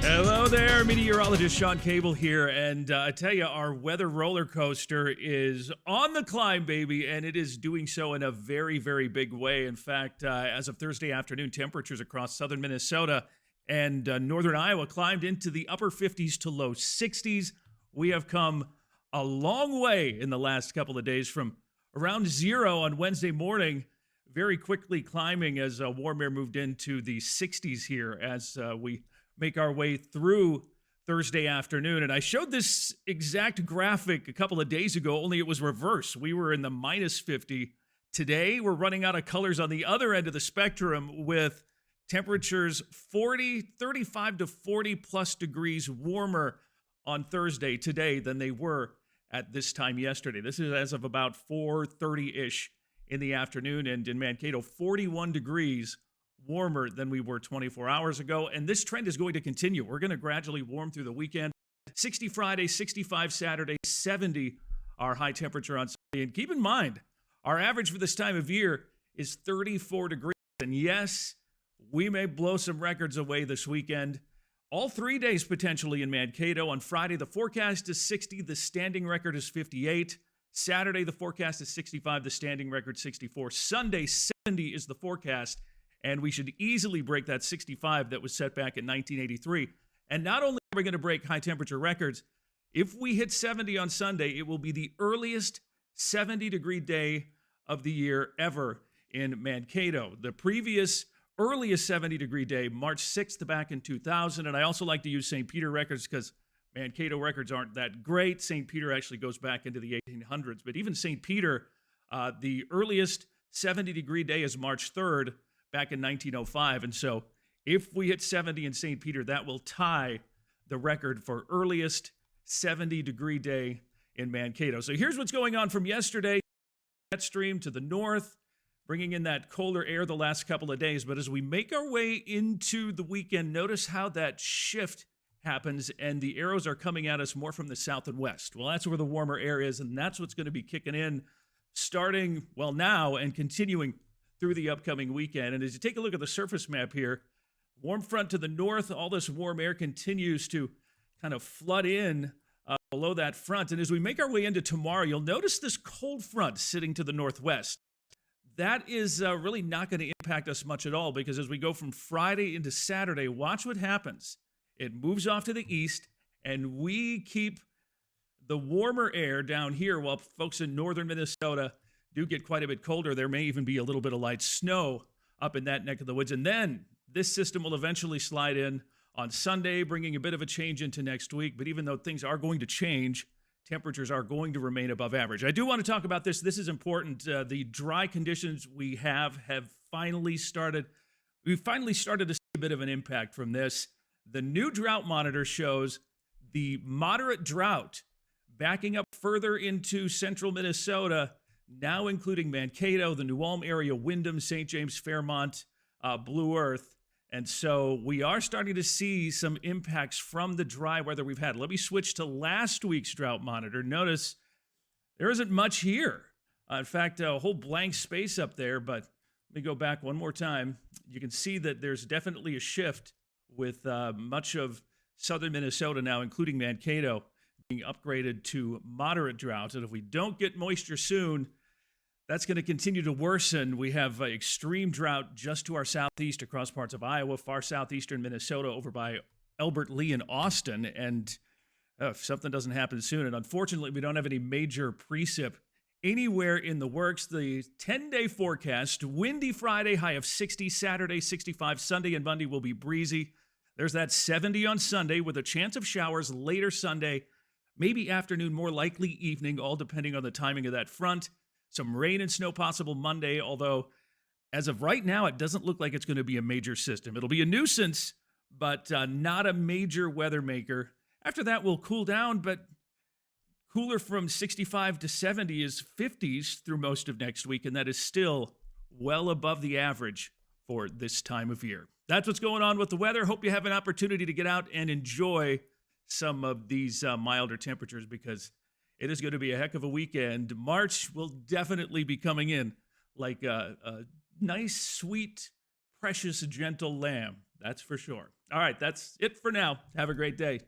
Hello there, meteorologist Shawn here, and I tell you, our weather roller coaster is on the climb, baby, and it is doing so in a very, very big way. In fact, as of Thursday afternoon, temperatures across southern Minnesota and northern Iowa climbed into the upper 50s to low 60s. We have come a long way in the last couple of days from around zero on Wednesday morning, very quickly climbing as warm air moved into the 60s here as we make our way through Thursday afternoon. And I showed this exact graphic a couple of days ago, only it was reverse. We were in the minus 50. Today, we're running out of colors on the other end of the spectrum with temperatures 35 to 40 plus degrees warmer on Thursday today than they were at this time yesterday. This is as of about 4:30-ish in the afternoon. And in Mankato, 41 degrees warmer than we were 24 hours ago. And this trend is going to continue. We're going to gradually warm through the weekend. 60 Friday, 65 Saturday, 70 our high temperature on Sunday. And keep in mind, our average for this time of year is 34 degrees. And yes, we may blow some records away this weekend. All 3 days potentially in Mankato. On Friday, the forecast is 60. The standing record is 58. Saturday, the forecast is 65. The standing record 64. Sunday, 70 is the forecast. And we should easily break that 65 that was set back in 1983. And not only are we going to break high temperature records, if we hit 70 on Sunday, it will be the earliest 70-degree day of the year ever in Mankato. The previous earliest 70-degree day, March 6th back in 2000. And I also like to use St. Peter records because Mankato records aren't that great. St. Peter actually goes back into the 1800s. But even St. Peter, the earliest 70-degree day is March 3rd. Back in 1905. And so if we hit 70 in St. Peter, that will tie the record for earliest 70-degree day in Mankato. So here's what's going on from yesterday. Jet stream to the north, bringing in that colder air the last couple of days. But as we make our way into the weekend, notice how that shift happens and the arrows are coming at us more from the south and west. Well, that's where the warmer air is, and that's what's going to be kicking in starting, well, now and continuing through the upcoming weekend. And as you take a look at the surface map here, warm front to the north, all this warm air continues to kind of flood in below that front. And as we make our way into tomorrow, you'll notice this cold front sitting to the northwest. That is really not going to impact us much at all because as we go from Friday into Saturday, watch what happens. It moves off to the east, and we keep the warmer air down here while folks in northern Minnesota do get quite a bit colder. There may even be a little bit of light snow up in that neck of the woods. And then this system will eventually slide in on Sunday, bringing a bit of a change into next week. But even though things are going to change, temperatures are going to remain above average. I do want to talk about this. This is important. The dry conditions we have finally started. We've finally started to see a bit of an impact from this. The new drought monitor shows the moderate drought backing up further into central Minnesota, now including Mankato, the New Ulm area, Windham, St. James, Fairmont, Blue Earth. And so we are starting to see some impacts from the dry weather we've had. Let me switch to last week's drought monitor. Notice there isn't much here. In fact, a whole blank space up there. But let me go back one more time. You can see that there's definitely a shift with much of southern Minnesota now, including Mankato, being upgraded to moderate drought. And if we don't get moisture soon, that's going to continue to worsen. We have extreme drought just to our southeast across parts of Iowa, far southeastern Minnesota, over by Elbert Lee and Austin. And if something doesn't happen soon, and unfortunately we don't have any major precip anywhere in the works, the 10-day forecast, windy Friday, high of 60, Saturday 65, Sunday and Monday will be breezy. There's that 70 on Sunday with a chance of showers later Sunday, maybe afternoon, more likely evening, all depending on the timing of that front. Some rain and snow possible Monday, although as of right now, it doesn't look like it's going to be a major system. It'll be a nuisance, but not a major weather maker. After that, we'll cool down, but cooler from 65 to 70 is 50s through most of next week, and that is still well above the average for this time of year. That's what's going on with the weather. Hope you have an opportunity to get out and enjoy some of these milder temperatures because it is going to be a heck of a weekend. March will definitely be coming in like a nice, sweet, precious, gentle lamb. That's for sure. All right, that's it for now. Have a great day.